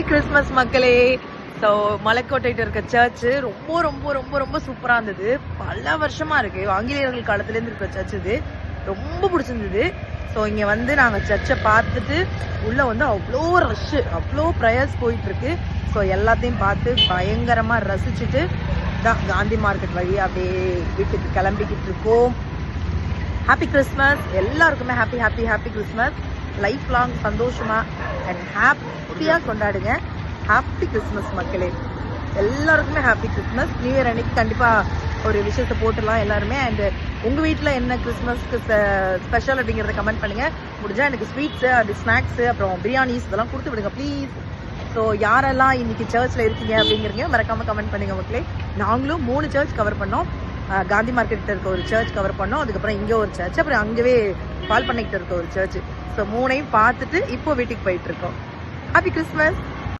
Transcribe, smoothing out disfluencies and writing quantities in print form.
Happy Christmas மக்களே. So மலைக்கோட்டையிட்ட இருக்க search ரொம்ப ரொம்ப ரொம்ப ரொம்ப சூப்பரா இருந்தது. பல வருஷமா இருக்கு, ஆங்கிலேயர்கள் காலத்துல இருந்து இருக்க சர்ச் இது. ரொம்ப பிடிச்சிருந்தது. ஸோ இங்க வந்து நாங்க சர்ச்சை பார்த்துட்டு உள்ள வந்து அவ்வளோ ரஷ், அவ்வளோ ப்ரேயர்ஸ் போயிட்டு இருக்கு. ஸோ எல்லாத்தையும் பார்த்து பயங்கரமா ரசிச்சுட்டு தான் காந்தி மார்க்கெட் வழி அப்படியே வீட்டுக்கு கிளம்பிக்கிட்டு இருக்கோம். ஹாப்பி கிறிஸ்மஸ் எல்லாருக்குமே, happy happy happy Christmas. Life long சந்தோஷமா அண்ட் ஹாப்பியா கொண்டாடுங்க. ஹாப்பி கிறிஸ்மஸ் மக்களே, எல்லாருக்குமே ஹாப்பி கிறிஸ்மஸ். நியூ இயர் அன்னைக்கு கண்டிப்பா ஒரு விஷயத்தை போட்டுடலாம் எல்லாருமே. அண்ட் உங்க வீட்டில் என்ன கிறிஸ்மஸ்க்கு ஸ்பெஷல் அப்படிங்கிறத கமெண்ட் பண்ணுங்க. முடிஞ்சா எனக்கு ஸ்வீட்ஸு அது ஸ்நாக்ஸு அப்புறம் பிரியாணிஸ் இதெல்லாம் கொடுத்து விடுங்க ப்ளீஸ். ஸோ யாரெல்லாம் இன்னைக்கு சர்ச்சில் இருக்கீங்க அப்படிங்கிறீங்க மறக்காம கமெண்ட் பண்ணுங்க மக்களே. நாங்களும் 3 சர்ச் கவர் பண்ணோம். காந்தி மார்க்கெட்டில் இருக்க ஒரு சர்ச் கவர் பண்ணோம், அதுக்கப்புறம் இங்கே ஒரு சர்ச், அப்புறம் அங்கேயே பால் பண்ணைக்கிட்ட இருக்க ஒரு சர்ச். ஸோ 3ஐயும் பார்த்துட்டு இப்போ வீட்டுக்கு போயிட்டு இருக்கோம். Happy Christmas.